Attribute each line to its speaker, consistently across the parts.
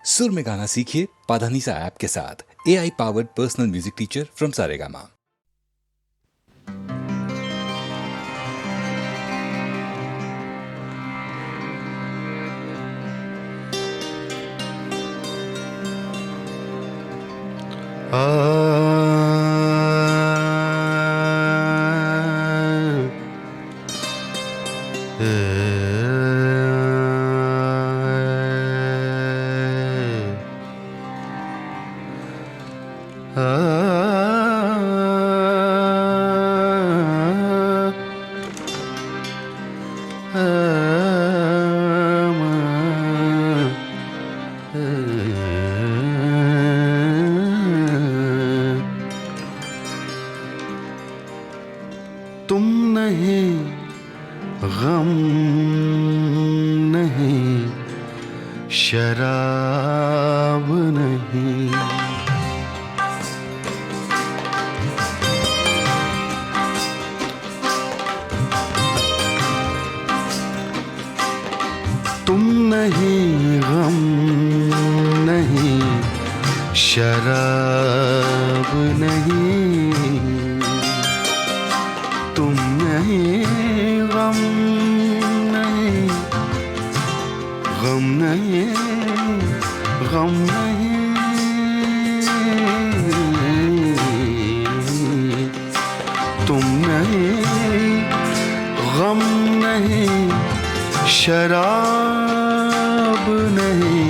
Speaker 1: सुर में गाना सीखिए पाधानीसा ऐप के साथ। AI powered personal music teacher from Saregama.
Speaker 2: तुम नहीं, गम नहीं, शराब नहीं, तुम नहीं, गम नहीं, शराब नहीं, तुम नहीं, गम नहीं, गम नहीं, गम नहीं, तुम नहीं, गम नहीं, शराब नहीं,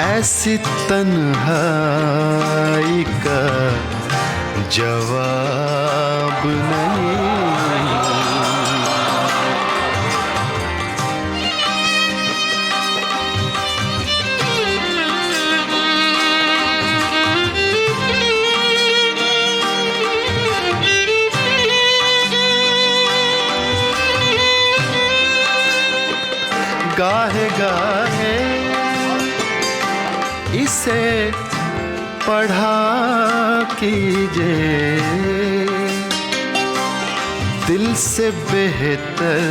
Speaker 2: ऐसी तन्हाई का जवाब नहीं। गाहे गाहे इसे पढ़ा कीजिए, दिल से बेहतर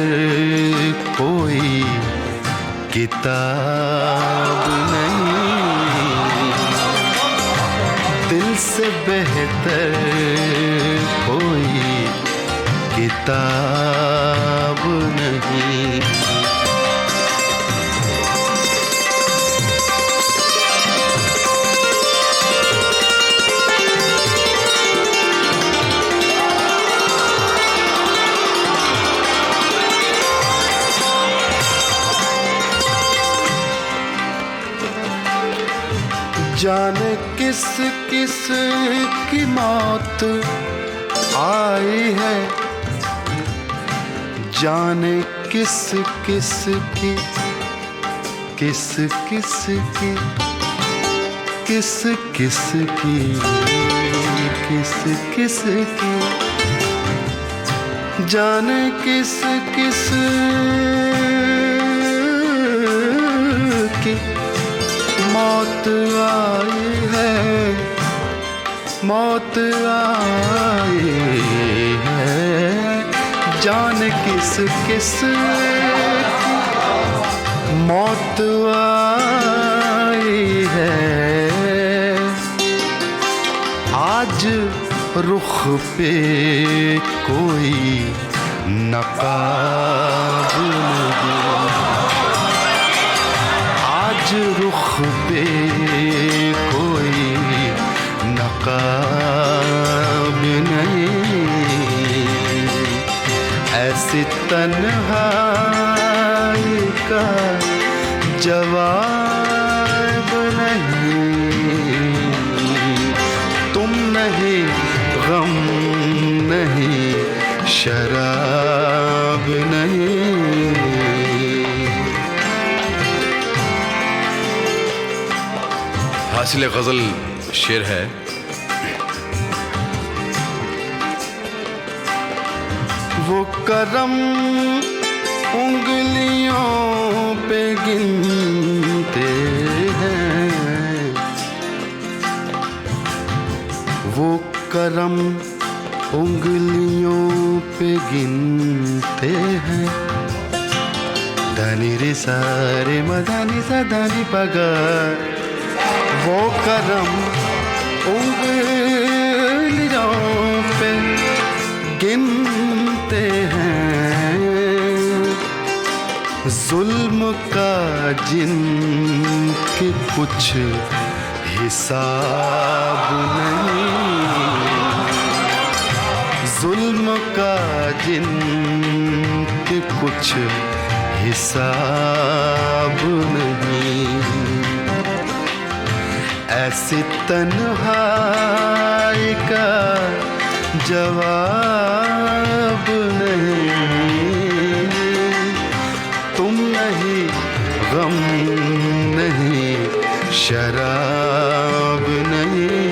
Speaker 2: कोई किताब नहीं, दिल से बेहतर कोई किताब नहीं। जाने किस किस की मौत आई है, जाने किस किस की, किस किस की, किस किस की, किस किस की, जाने किस किस की मौत आई है, मौत आई है, जाने किस किस की मौत आई है। आज रुख पे कोई नकाब नहीं, आज रुख पे कोई नकाब नहीं, ऐसी तन्हाई का जवाब नहीं। तुम नहीं, गम नहीं, शराब नहीं।
Speaker 3: हासिल गजल शेर है।
Speaker 2: वो करम उंगलियों पे गिनते हैं, वो करम उंगलियों पे गिनते हैं, धनी रे सा रे मदानी सदानी पगा वो करम उंगलियों पे गिनते हैं, जुल्म का जिनके कुछ हिसाब नहीं, जुल्म का जिनके कुछ हिसाब नहीं, ऐसी तन्हाई का जवाब नहीं, तुम नहीं गम नहीं शराब नहीं।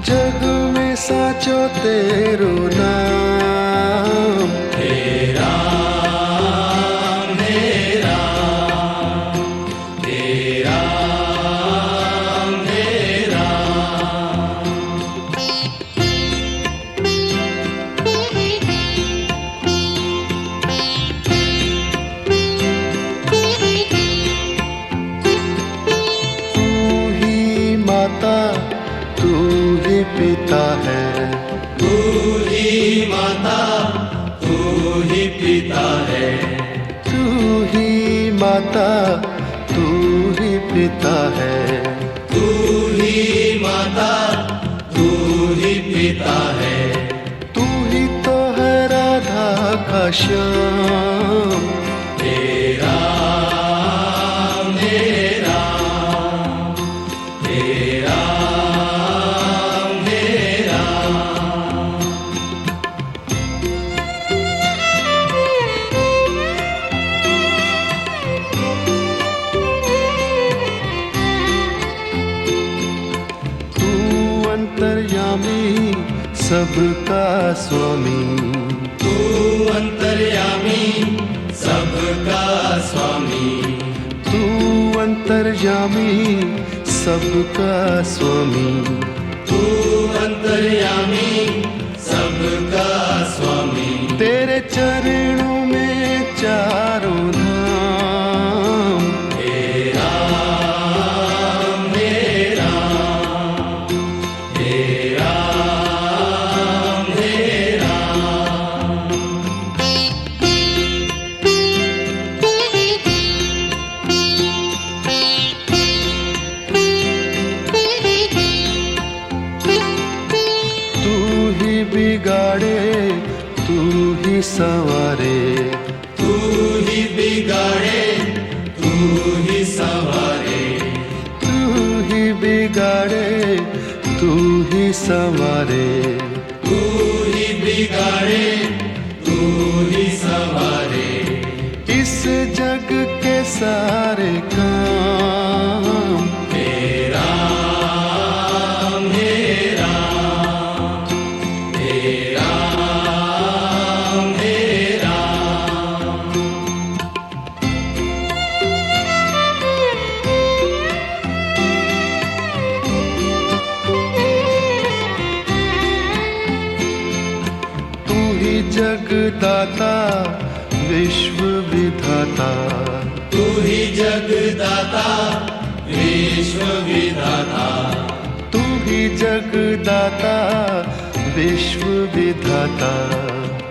Speaker 2: जग में साचो तेरो नाम,
Speaker 4: तेरा मेरा तेरा मेरा।
Speaker 2: तू ही माता तू ही पिता है,
Speaker 4: तू ही माता तू ही पिता है,
Speaker 2: तू ही माता तू ही पिता है,
Speaker 4: तू ही माता तू ही पिता है,
Speaker 2: तू ही तो है राधा का श्याम,
Speaker 4: तेरा मेरा तेरा मेरा।
Speaker 2: तू अंतर्यामी सबका स्वामी,
Speaker 4: तू अंतर्यामी सबका स्वामी,
Speaker 2: तू अंतर्यामी सबका स्वामी,
Speaker 4: तू अंतर्यामी सबका स्वामी।
Speaker 2: तेरे चरणों में चारों धाम,
Speaker 4: तेरा मेरा तेरा मेरा।
Speaker 2: तू ही बिगाड़े तू ही संवारे,
Speaker 4: तू ही बिगाड़े तू ही संवारे,
Speaker 2: तू ही बिगाड़े तू ही संवारे,
Speaker 4: तू ही बिगाड़े तू ही संवारे।
Speaker 2: इस जग के सारे काम,
Speaker 4: तेरा मेरा तेरा मेरा।
Speaker 2: तू ही जगदाता विश्व विधाता,
Speaker 4: तू ही जगदाता विश्व विधाता,
Speaker 2: तू ही जगदाता विश्व विधाता,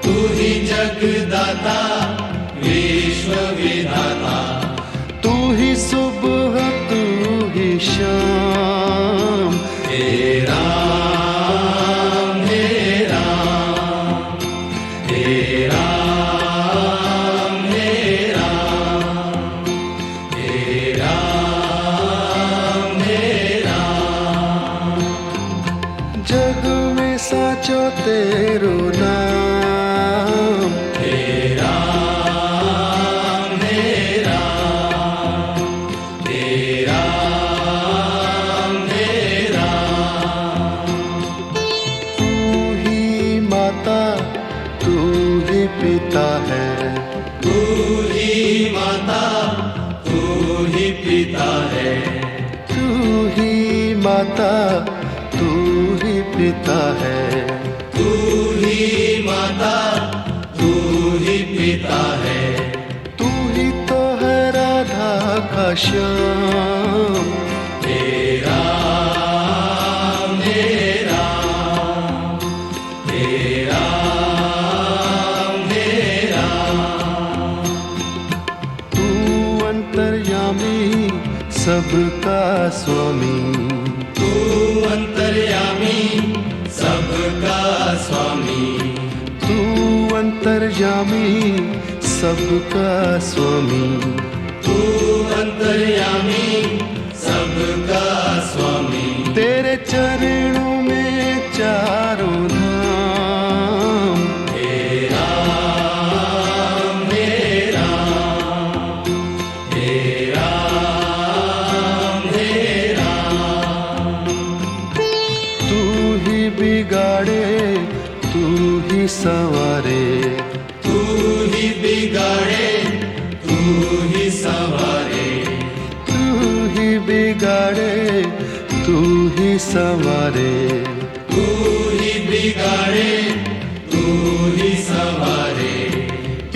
Speaker 4: तू ही जगदाता विश्व विधाता।
Speaker 2: तू ही सुबह तू ही शाम,
Speaker 4: तेरा मेरा तेरा मेरा तेरा मेरा।
Speaker 2: जग में साचो तेरो नाम, पिता है,
Speaker 4: तू ही माता, तू ही पिता है,
Speaker 2: तू ही माता, तू ही पिता है,
Speaker 4: तू ही माता, तू ही पिता है,
Speaker 2: तू ही तो है राधा का श्याम।
Speaker 4: तेरा मेरा, तेरा मेरा,
Speaker 2: तू अंतर्यामी सबका स्वामी,
Speaker 4: तू अंतर्यामी सबका स्वामी,
Speaker 2: तू अंतर्यामी सबका स्वामी,
Speaker 4: तू अंतर्यामी सबका स्वामी,
Speaker 2: तेरे चरणों में चारों धाम।
Speaker 4: तेरा मेरा, तेरा मेरा,
Speaker 2: तू ही बिगाड़े, तू ही संवारे,
Speaker 4: तू ही बिगाड़े, तू ही संवारे,
Speaker 2: तू ही बिगाड़े, तू ही संवारे,
Speaker 4: तू ही बिगाड़े, तू ही संवारे,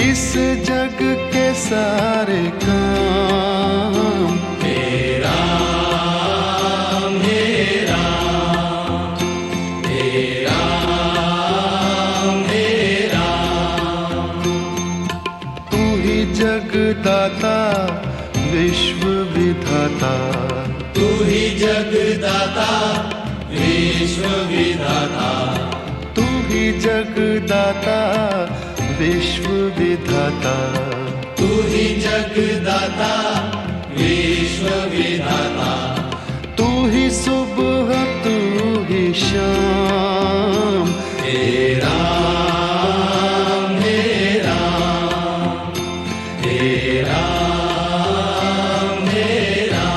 Speaker 2: इस जग के सारे काम।
Speaker 4: तेरा मेरा, तेरा मेरा,
Speaker 2: तू ही जगदाता विश्व विधाता,
Speaker 4: तू ही जगदाता विश्व विधाता,
Speaker 2: तू ही जगदाता विश्व विधाता,
Speaker 4: तू ही जगदाता विश्व विधाता,
Speaker 2: तू ही सुबह तू ही शाम।
Speaker 4: तेरा मेरा, तेरा मेरा,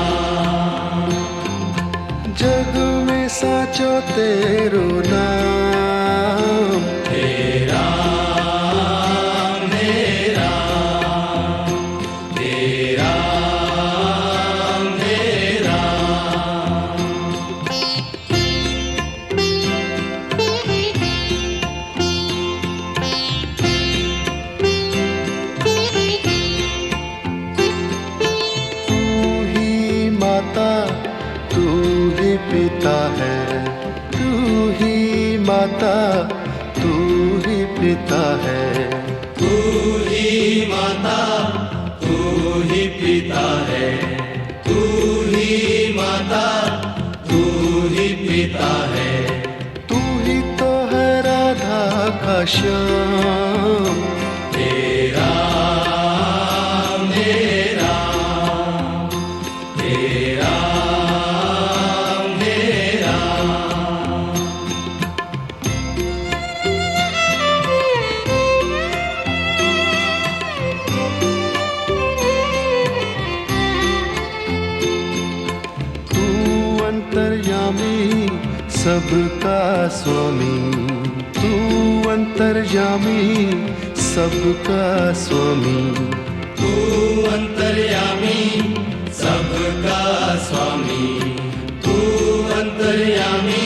Speaker 2: जग में साचो तेरो नाम।
Speaker 4: तेरा मेरा, तेरा मेरा,
Speaker 2: तू ही माता, तू ही पिता है, तू ही माता, तू ही पिता है,
Speaker 4: तू ही माता, तू ही पिता है, तू ही माता, तू ही पिता है,
Speaker 2: तू ही तो है राधा का श्याम।
Speaker 4: तेरा मेरा, तेरा मेरा,
Speaker 2: तू अंतर्यामी सबका स्वामी, तू अंतर्यामी सबका स्वामी,
Speaker 4: तू अंतर्यामी सबका स्वामी, तू अंतर्यामी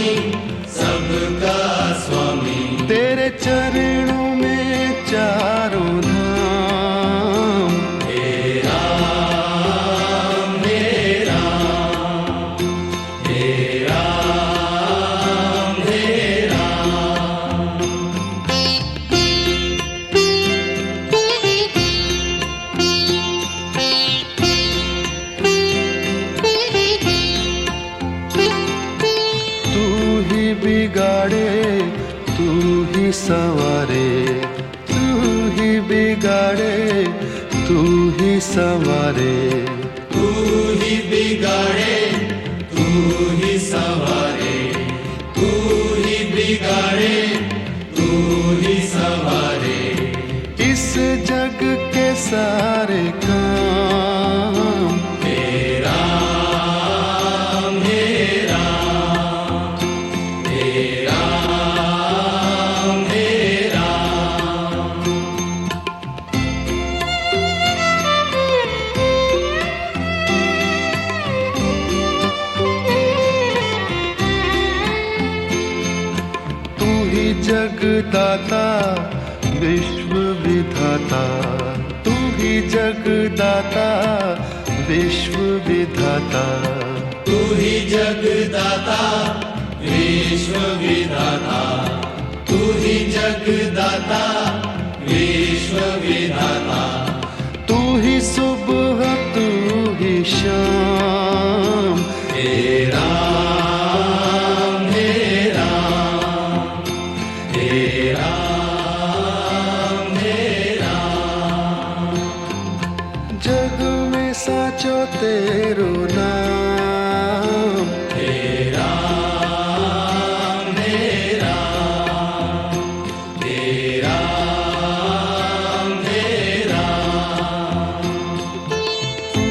Speaker 4: सबका स्वामी,
Speaker 2: तेरे चरणों में चारों धाम।
Speaker 4: तेरा मेरा, तेरा मेरा,
Speaker 2: तू ही बिगाड़े, तू ही संवारे, तू ही बिगाड़े, तू ही संवारे,
Speaker 4: तू ही बिगाड़े, तू ही संवारे, तू ही बिगाड़े, तू ही संवारे,
Speaker 2: इस जग के सारे काम।
Speaker 4: तेरा मेरा, तेरा मेरा,
Speaker 2: जगदाता विश्व विधाता, तू ही जगदाता विश्व विधाता,
Speaker 4: तू ही जगदाता विश्व विधाता, तू ही जगदाता विश्व विधाता,
Speaker 2: तू ही सुबह तू ही शाम,
Speaker 4: हे राम हे राम हे राम हे राम।
Speaker 2: जग में साचो तेरो नाम,
Speaker 4: हे राम हे राम हे राम हे राम।
Speaker 2: तू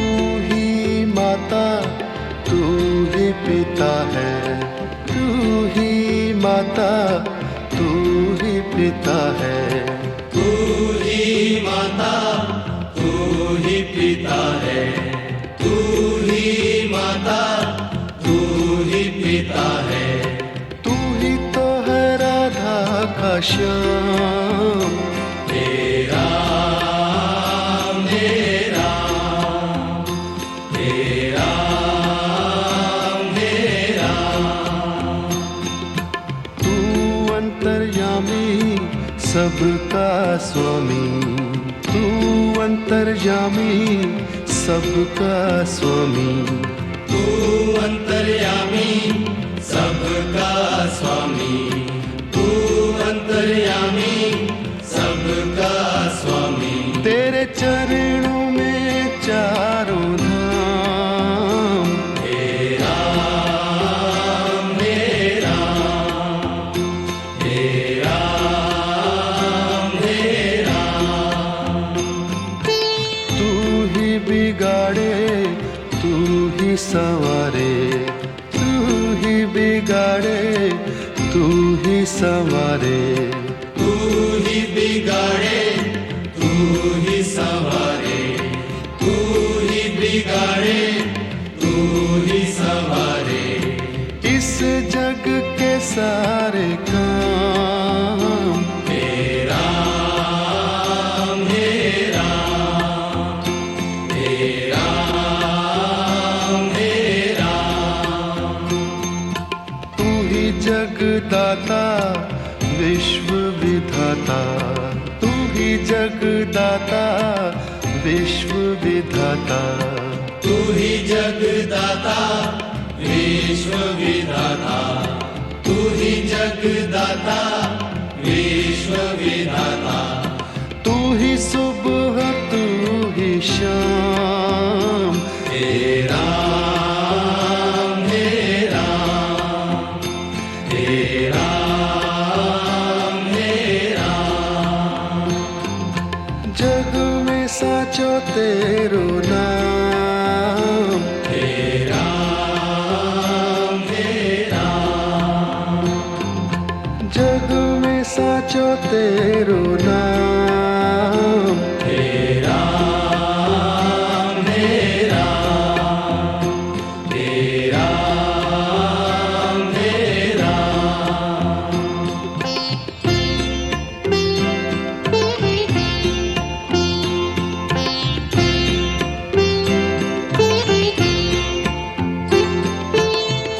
Speaker 2: ही माता तू ही पिता है, तू ही माता तू ही पिता है,
Speaker 4: तू ही माता तू ही पिता है, तू ही माता तू ही पिता है,
Speaker 2: तू ही तो है राधा का श्याम,
Speaker 4: हे राम हे राम हे राम हे राम।
Speaker 2: तू अंतर्यामी सबका स्वामी, तू अंतर्यामी सबका स्वामी,
Speaker 4: तू अंतर्यामी सबका स्वामी, तू अंतर्यामी सबका स्वामी।
Speaker 2: तेरे चरणों में चारों धाम,
Speaker 4: हे राम हे राम हे राम हे राम।
Speaker 2: तू ही बिगाड़े तू ही संवारे, तू ही बिगाड़े तू ही संवारे,
Speaker 4: तू ही बिगाड़े तू ही संवारे, तू ही बिगाड़े तू ही संवारे।
Speaker 2: इस जग के सारे काम,
Speaker 4: हे राम हे राम हे राम हे राम।
Speaker 2: तू ही जगदाता विश्व विधाता, तू ही जगदाता विश्व विधाता,
Speaker 4: तू ही जगदाता विश्व विधाता, तू ही जगदाता विश्व विधाता,
Speaker 2: तू ही सुबह तू ही शाम,
Speaker 4: हे राम हे राम हे राम हे राम।
Speaker 2: जग में साचो तेरो नाम,
Speaker 4: हे राम हे राम।
Speaker 2: जग में साचो तेरो नाम,
Speaker 4: हे राम हे राम हे राम हे राम।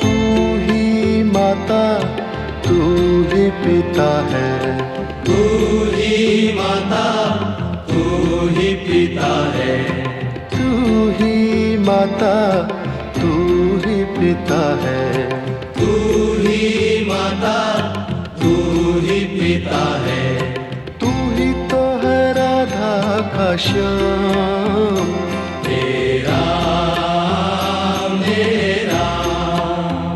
Speaker 2: तू ही माता तू ही पिता है,
Speaker 4: तू ही माता तू ही पिता है,
Speaker 2: तू ही माता तू ही पिता है,
Speaker 4: तू ही माता तू ही पिता है,
Speaker 2: तू ही तो है राधा का श्याम,
Speaker 4: हे राम हे राम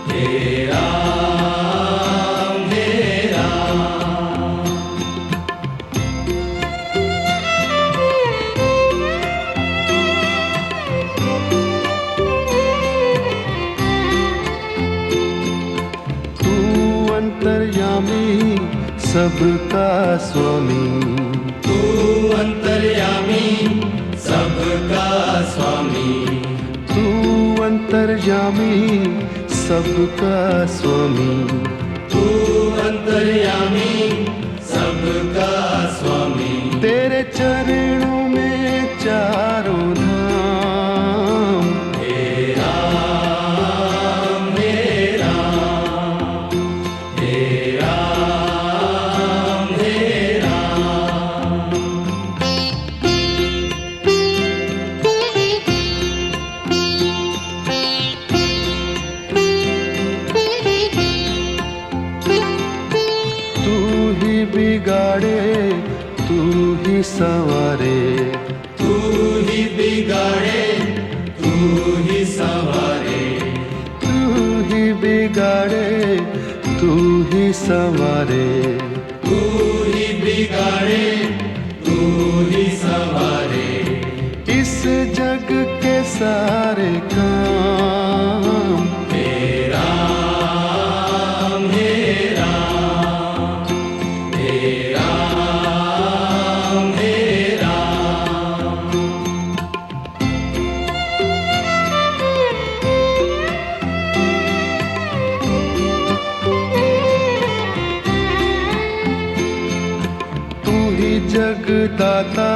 Speaker 4: हे राम हे राम।
Speaker 2: तू अंतर्यामी सबका स्वामी,
Speaker 4: तू अंतर्यामी सबका स्वामी,
Speaker 2: तू अंतर्यामी सबका स्वामी,
Speaker 4: तू अंतर्यामी सबका स्वामी।
Speaker 2: तेरे चरणों में चारों धाम।
Speaker 4: हे राम हे राम हे राम हे राम।
Speaker 2: तू ही बिगाड़े तू ही संवारे।
Speaker 4: तू ही बिगाड़े तू ही संवारे।
Speaker 2: तू ही बिगाड़े तू ही संवारे।
Speaker 4: तू ही बिगाड़े तू ही संवारे।
Speaker 2: इस जग के सारे काम।
Speaker 4: हे राम हे राम हे राम हे राम।
Speaker 2: तू ही जगदाता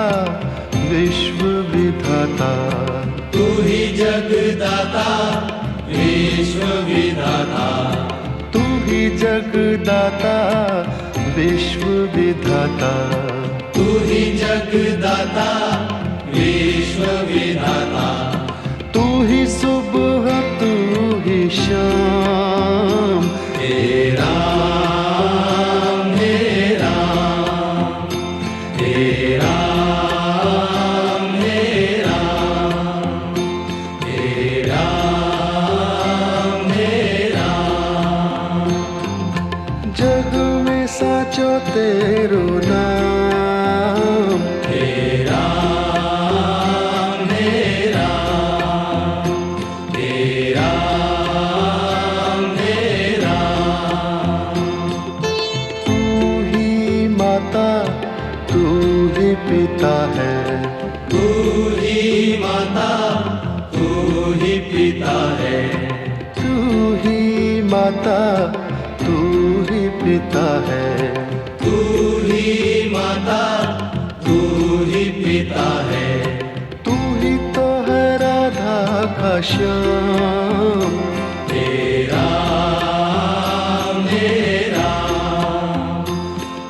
Speaker 2: विश्व विधाता।
Speaker 4: तू ही जगदाता विश्व विधाता।
Speaker 2: तू ही जगदाता विश्व विधाता।
Speaker 4: तू ही जगदाता विश्व विधाता।
Speaker 2: तू ही सुबह तू ही शाम।
Speaker 4: हे राम हे राम हे राम हे राम हे राम हे राम।
Speaker 2: जग में साचो तेरो नाम।
Speaker 4: हे राम हे राम हे राम हे राम।
Speaker 2: तू ही माता तू ही पिता है।
Speaker 4: तू ही माता तू ही पिता है।
Speaker 2: तू ही माता तू ही पिता है।
Speaker 4: तू ही माता तू ही पिता है।
Speaker 2: तू ही तो है राधा का श्याम।
Speaker 4: हे राम हे राम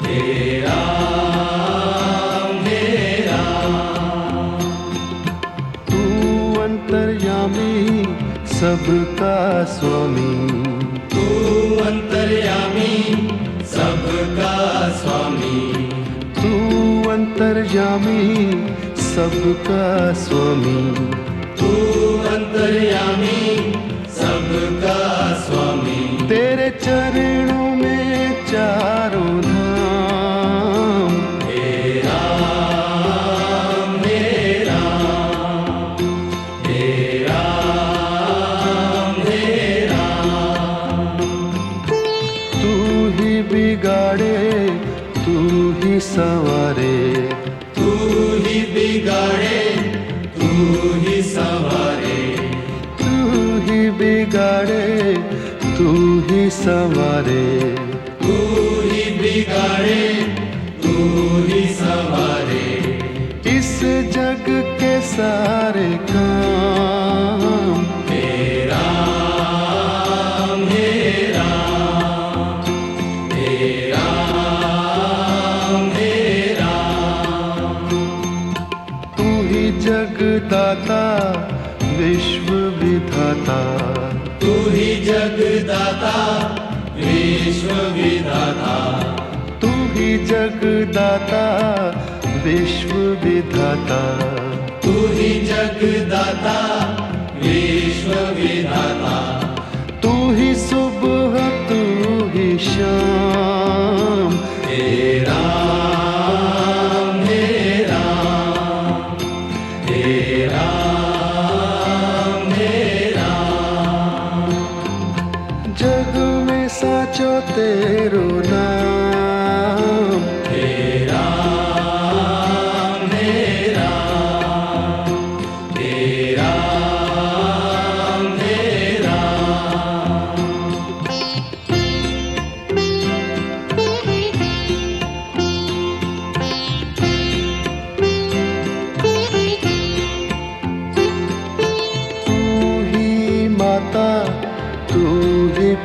Speaker 4: हे राम हे राम।
Speaker 2: तू अंतर्यामी सबका स्वामी।
Speaker 4: तू अंतर्यामी सबका स्वामी।
Speaker 2: तू अंतर्यामी सबका स्वामी।
Speaker 4: तू अंतर्यामी सबका स्वामी।
Speaker 2: तेरे चरणों में चारों धाम।
Speaker 4: हे राम हे राम हे राम हे राम।
Speaker 2: तू ही बिगाड़े तू ही संवारे।
Speaker 4: तू ही बिगाड़े तू ही संवारे।
Speaker 2: तू ही बिगाड़े तू ही संवारे।
Speaker 4: तू ही बिगाड़े तू ही संवारे।
Speaker 2: इस जग के सारे काम।
Speaker 4: हे राम हे राम हे राम हे राम।
Speaker 2: तू ही जगदाता विश्व विधाता।
Speaker 4: तू ही जगदाता विश्व विधाता।
Speaker 2: तू ही जगदाता विश्व विधाता।
Speaker 4: तू ही जगदाता विश्व विधाता।
Speaker 2: तू ही सुबह तू ही शाम।
Speaker 4: हे राम हे राम हे राम हे राम।
Speaker 2: जग में साचो तेरो नाम।
Speaker 4: हे राम हे राम हे राम हे राम।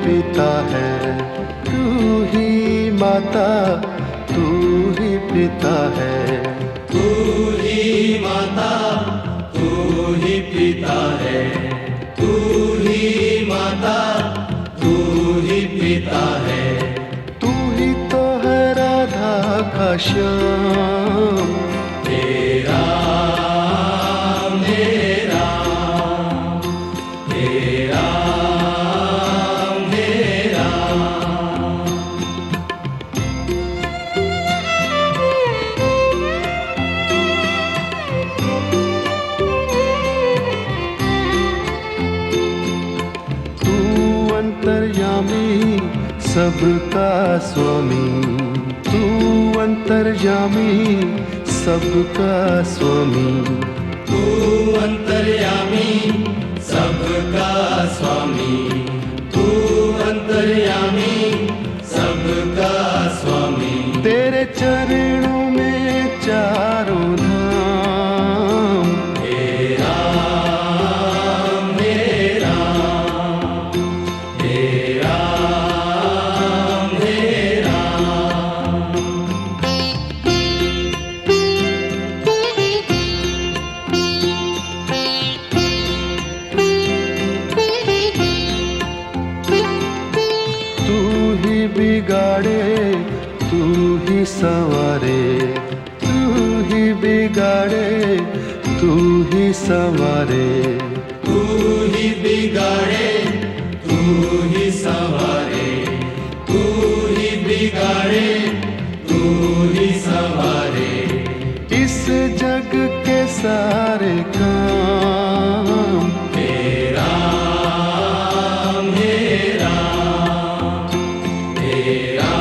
Speaker 2: पिता है, तू ही माता, तू ही पिता है।
Speaker 4: तू ही माता, तू ही पिता है, तू ही माता, तू ही पिता है।
Speaker 2: तू ही तो है राधा का श्याम,
Speaker 4: तेरा मेरा, तेरा मेरा।
Speaker 2: तू अंतर्यामी सबका स्वामी, तू अंतर्यामी सबका स्वामी।
Speaker 4: तू अंतर्यामी सबका स्वामी, तू अंतर्यामी सबका स्वामी।
Speaker 2: तेरे चरणों में चारों धाम,
Speaker 4: तेरा मेरा, तेरा मेरा।
Speaker 2: तू ही बिगाड़े, तू ही संवारे, तू ही बिगाड़े, तू ही संवारे।
Speaker 4: तू ही बिगाड़े, तू ही संवारे, तू ही बिगाड़े, तू ही संवारे।
Speaker 2: इस जग के सारे काम,
Speaker 4: तेरा मेरा, तेरा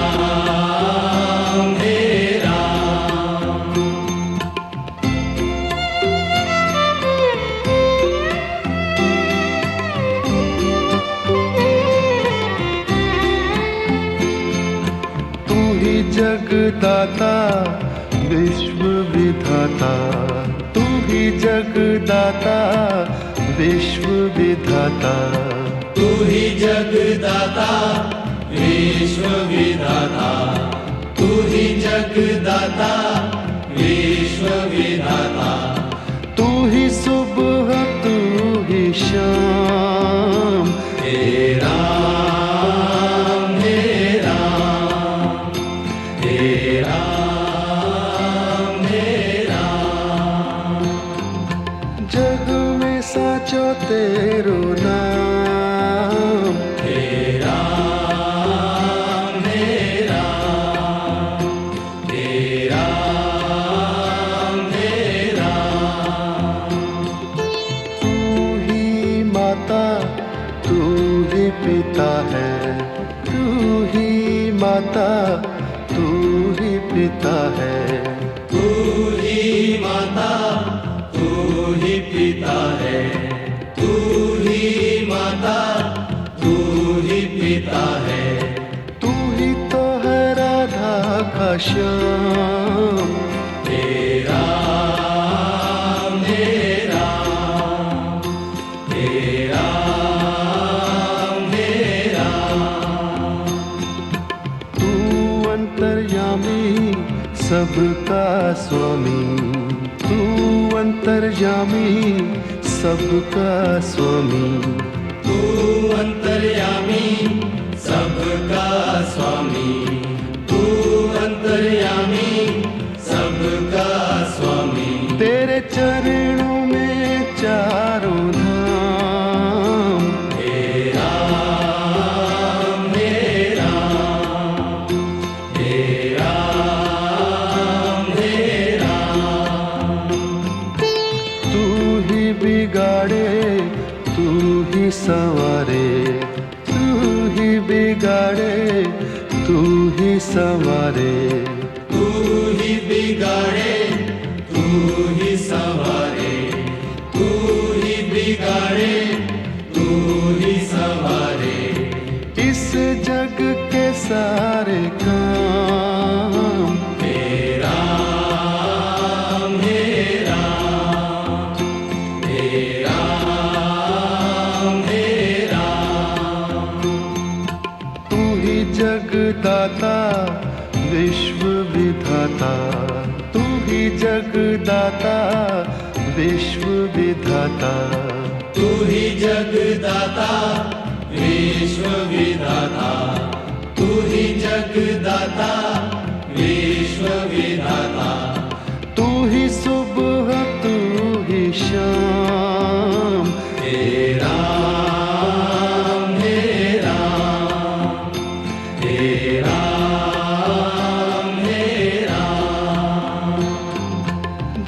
Speaker 4: मेरा।
Speaker 2: तू ही जगदाता विश्व विधाता, तू ही जगदाता विश्व विधाता।
Speaker 4: तू ही जगदाता विश्व विधाता, तू ही जगदाता विश्व विधाता।
Speaker 2: तू ही सुबह, तू ही शाम,
Speaker 4: तेरा मेरा, तेरा मेरा।
Speaker 2: जग में साचो तेरो नाम।
Speaker 4: तेरा मेरा, तेरा मेरा।
Speaker 2: तू ही माता, तू ही पिता है, तू ही माता, तू ही पिता है।
Speaker 4: तू ही माता, तू ही पिता है, तू ही माता, तू ही पिता है।
Speaker 2: तू ही तो है राधा का श्याम,
Speaker 4: तेरा मेरा, तेरा मेरा।
Speaker 2: तू अंतर्यामी सबका स्वामी, तू अंतर्यामी सबका स्वामी।
Speaker 4: तू अंतर्यामी सबका स्वामी, तू अंतर्यामी सबका स्वामी।
Speaker 2: तेरे चरणों में चारों धाम,
Speaker 4: तेरा मेरा, तेरा मेरा।
Speaker 2: तू ही बिगाड़े, तू ही संवारे, तू ही बिगाड़े, तू ही संवारे।
Speaker 4: तू ही बिगाड़े, तू ही संवारे, तू ही बिगाड़े, तू ही संवारे।
Speaker 2: इस जग के सारे काम,
Speaker 4: तेरा मेरा, तेरा मेरा।
Speaker 2: जगदाता विश्व विधाता,
Speaker 4: तू ही जगदाता विश्व विधाता, तू ही जगदाता विश्व विधाता।
Speaker 2: तू ही सुबह तू ही शाम,
Speaker 4: हे राम हे राम, हे राम हे राम।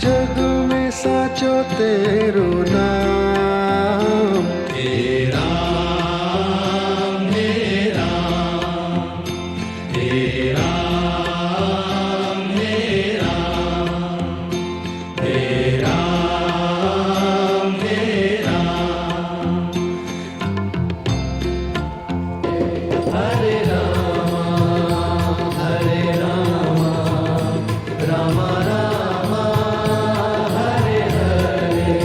Speaker 2: जग में साचो तेरो नाम,
Speaker 4: हे राम हे राम, हे राम हे राम, हे राम हे राम। हरे राम हरे राम, राम राम हरे हरे,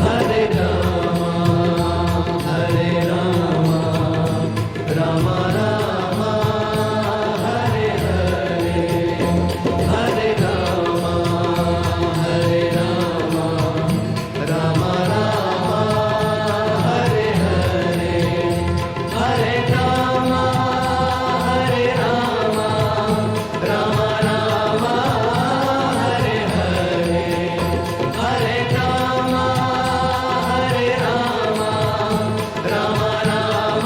Speaker 4: हरे राम हरे राम, राम राम हरे हरे, हरे राम हरे राम, राम राम हरे हरे, हरे राम हरे राम, राम राम हरे हरे, हरे राम हरे राम, राम राम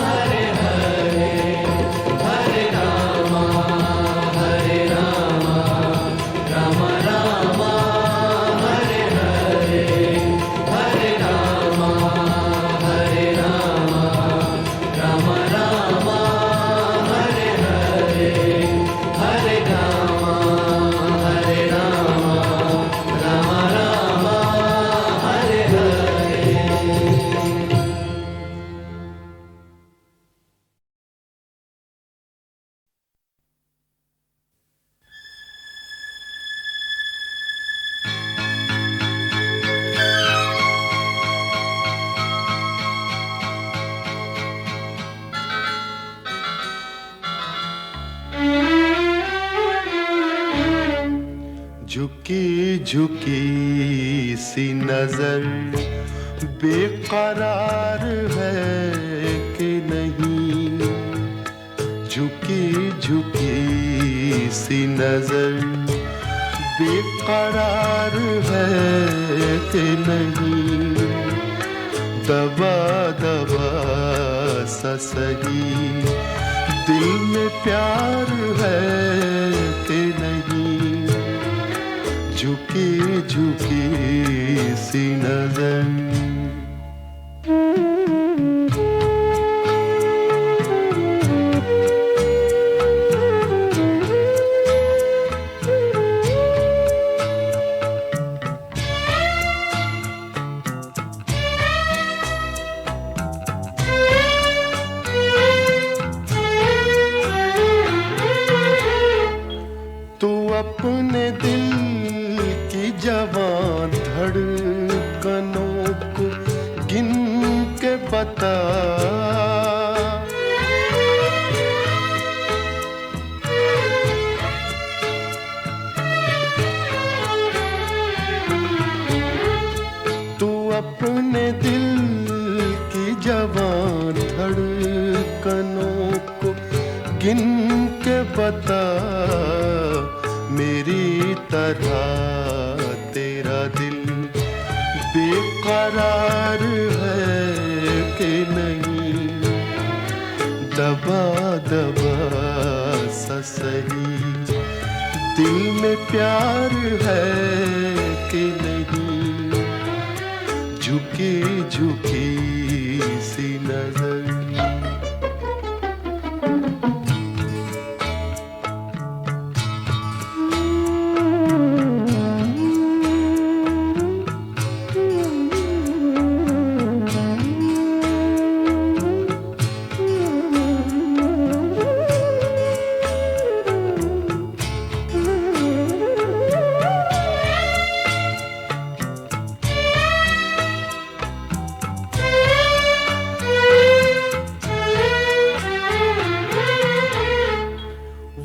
Speaker 4: हरे हरे, हरे राम हरे राम, राम राम हरे हरे, हरे राम हरे राम, राम राम हरे हरे, हरे राम हरे राम, राम राम हरे हरे।
Speaker 2: झुकी झुकी सी नजर बेकरार है कि नहीं, झुकी झुकी सी नजर बेकरार है कि नहीं, दबा दबा सा सही दिल में प्यार है कि नहीं, झुकी झुकी सी नजर। तू अपने दिल की जवान धड़कनों को गिन के बता, तू अपने दिल की जवान धड़कनों को गिन के बता, मेरी तरह तेरा दिल बेकरार है कि नहीं, दबा दबा सा सही दिल में प्यार है कि नहीं, झुकी झुकी सी नजर।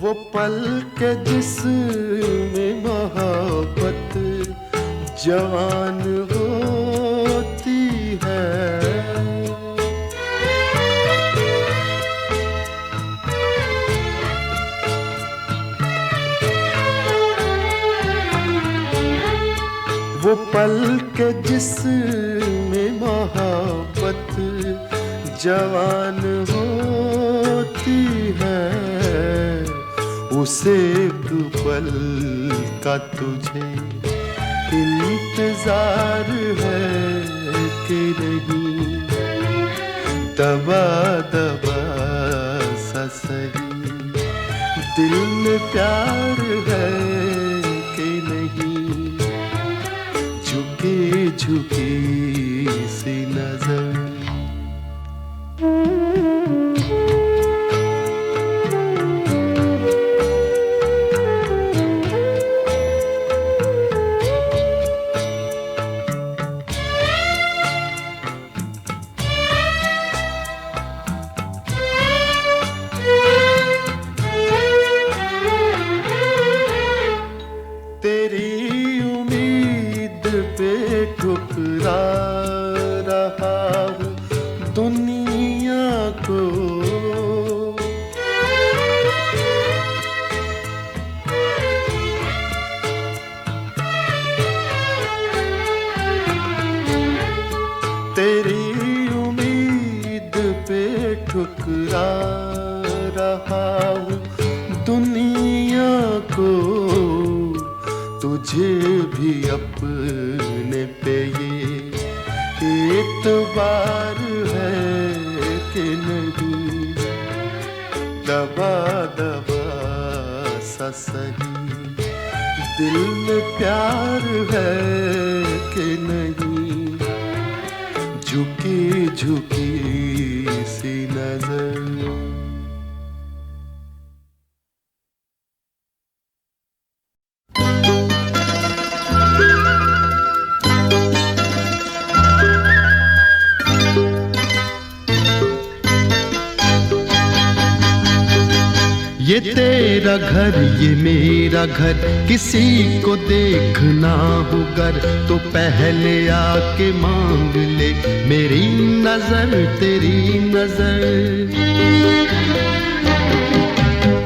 Speaker 2: वो पल के जिसमें जवान होती है। वो पल के जिसमें मोहब्बत जवान होती है, उसे एक पल का तुझे इंतजार है कि नहीं। दबा दबा सा सही दिल में प्यार है कि नहीं। झुकी झुकी सी नजर तेरी उम्मीद पे ठुकरा रहा हूँ दुनिया को। तेरी उम्मीद पे ठुकरा रहा हूँ दुनिया को। तुझे भी अपने पे ये एतबार है कि नहीं। दबा दबा सा सही दिल में प्यार है कि नहीं। झुकी झुकी सी नजर ये तेरा घर ये मेरा घर, किसी को देखना हो गर तो पहले आके मांग ले मेरी नजर तेरी नजर।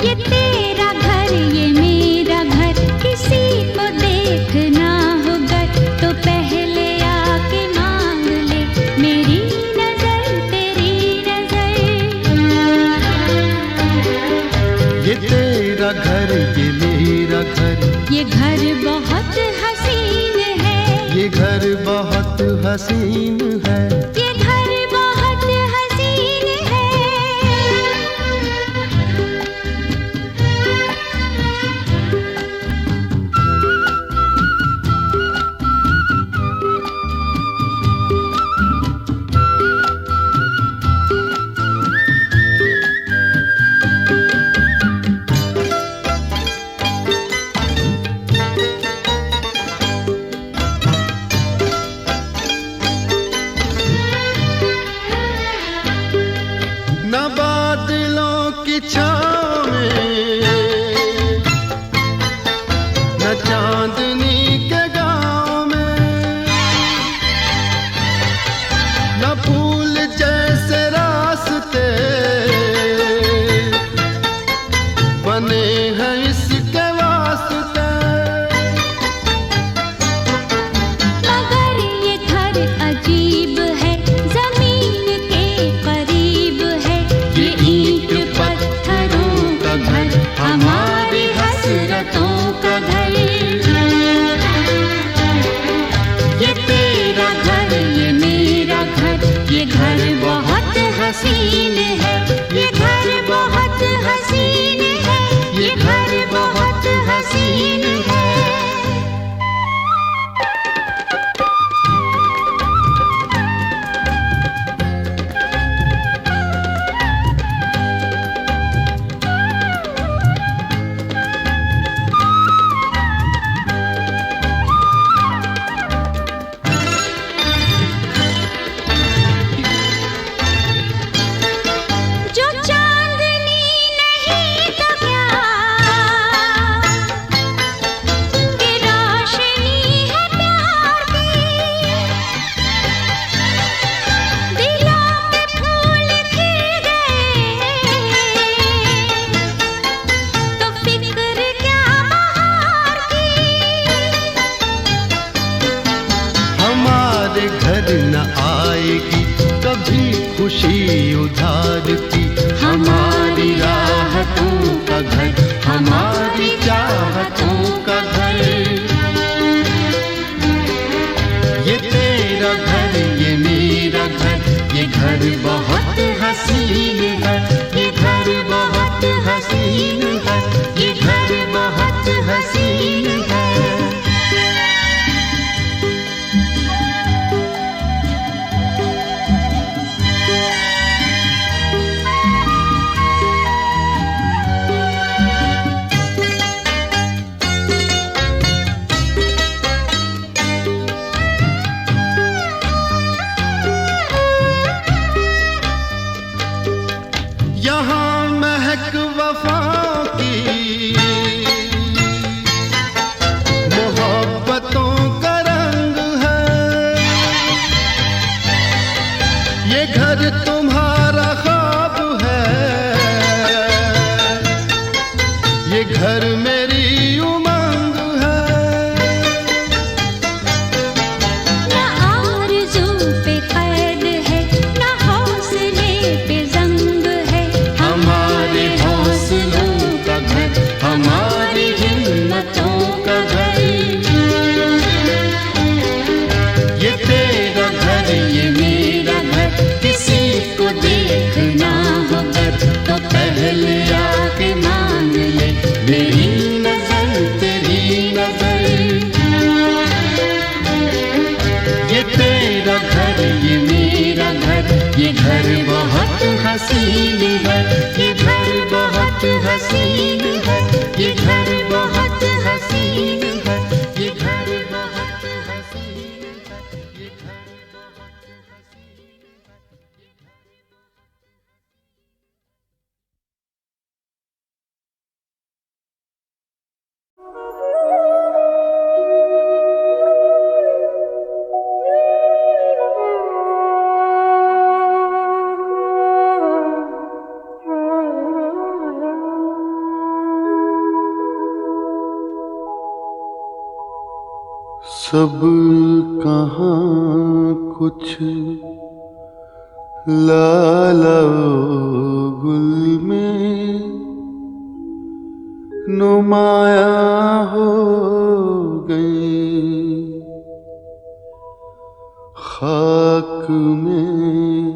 Speaker 5: ये तेरा घर ये मेरा घर, किसी को देखना हो गर तो पहले आके मांग ले मेरी नजर तेरी नजर।
Speaker 2: ये तेरा घर ये मेरा घर,
Speaker 5: ये घर बहुत हसीन है,
Speaker 2: ये घर बहुत हसीन है।
Speaker 5: ये घर बहुत हसीन है।
Speaker 2: न बादलों की छाँव में न चांदनी के गाँव में, न फूल जैसे रास्ते बने हैं इसके वास्ते।
Speaker 5: मगर ये घर अजीब है, जमीन के करीब है। ये ईंट पत्थरों का घर, हमारी हसरतों का घर।
Speaker 2: आएगी कभी खुशी उधार की। हमारी राहतों का घर, हमारी चाहतों का घर। ये तेरा घर, ये मेरा घर, ये घर बहुत हसीन है, ये घर बहुत हसीन है, ये घर बहुत हसीन है। यहाँ महक वफा की मोहब्बतों का रंग है। ये घर तुम्हारा ख्वाब है, ये घर मेरी उमंग है।
Speaker 5: न आरज़ू पे कैद है, न हौसले पे ज़ंग है।
Speaker 2: हमारे हौसलों का घर, हमारी हिम्मतों का घर। ये तेरा घर, ये मेरा घर, किसी को देखना हो घर तो पहले आके मांग ले मेरी नजर, तेरी नजर। ये तेरा घर, ये मेरा घर, ये घर बहुत हसीन है, ये घर बहुत हसीन है, ये घर बहुत हसीन है, ये घर बहुत हसीन है, ये घर बहुत हसीन है। सब कहाँ कुछ लाला गुल में नुमाया हो गए। खाक में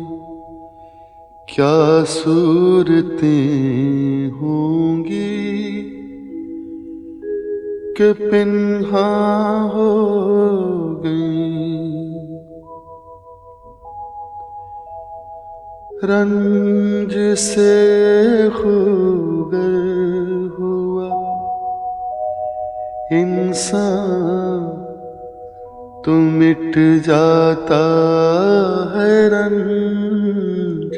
Speaker 2: क्या सूरतें होंगी कि पिन्हा हो गई। रंज से खूगर हुआ इंसान तो मिट जाता है रंज।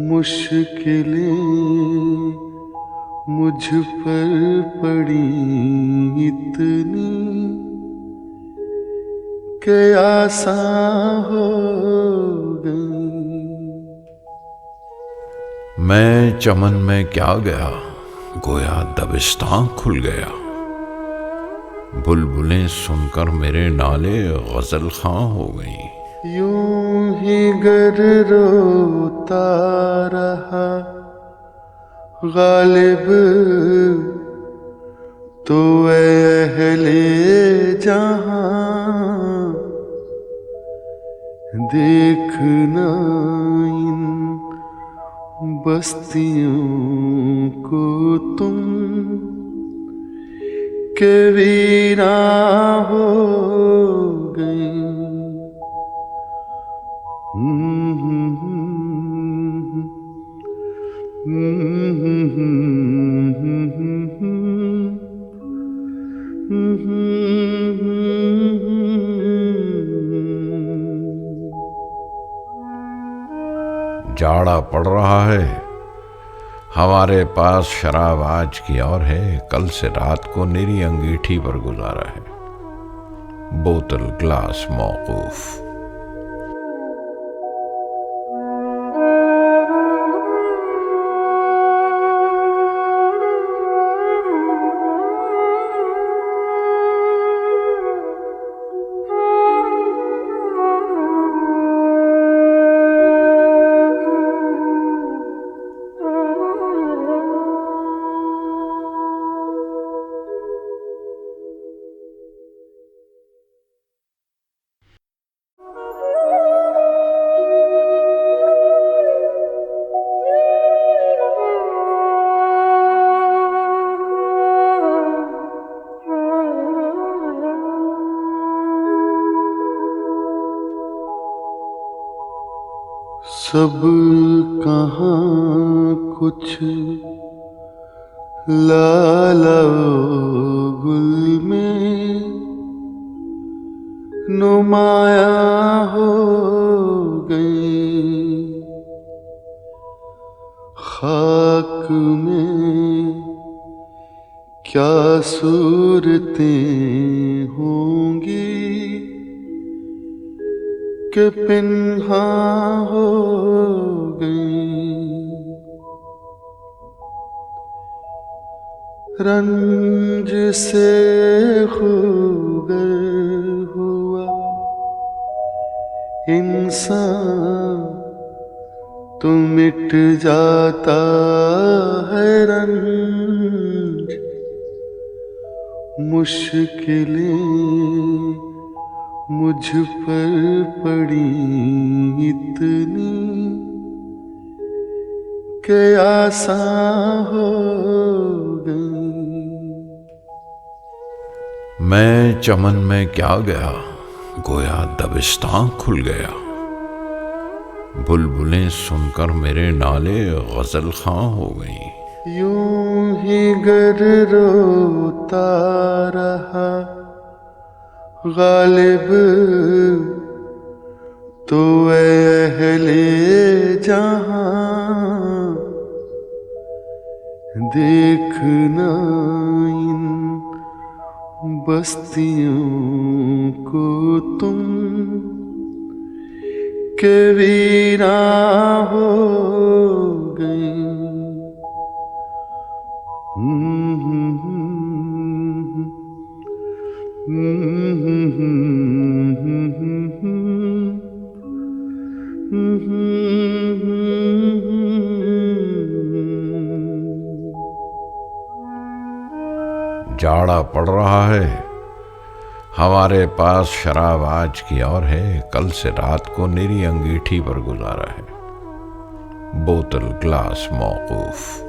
Speaker 2: मुश्किलें मुझ पर पड़ी इतनी कि आसान हो गई।
Speaker 3: मैं चमन में क्या गया, गोया दबिस्तां खुल गया। बुलबुलें सुनकर मेरे नाले गजल खां हो गई।
Speaker 2: यूं ही गर रोता रहा गालिब तो अहले जहां देखना इन बस्तियों को तुम के वीरा हो गई।
Speaker 3: जाड़ा पड़ रहा है, हमारे पास शराब आज की और है, कल से रात को निरी अंगीठी पर गुजारा है। बोतल ग्लास मौकूफ।
Speaker 2: सब कहाँ कुछ लाला गुल में नुमाया हो गई, खाक में क्या सूरतें होंगी कि पिन्हा हो गई। रंज से खूगर हुआ इंसान तो मिट जाता है रंज, मुश्किलें मुझ पर पड़ी इतनी कि आसान हो गई।
Speaker 3: मैं चमन में क्या गया, गोया दबिस्तां खुल गया। बुलबुलें सुनकर मेरे नाले गजल खां हो गई।
Speaker 2: यूं ही गर रोता रहा गालिब तो अहले जहां, देखना इन बस्तियों को तुम के वीरा हो गई।
Speaker 3: जाड़ा पड़ रहा है, हमारे पास शराब आज की और है, कल से रात को निरी अंगीठी पर गुजारा है। बोतल ग्लास मौकूफ।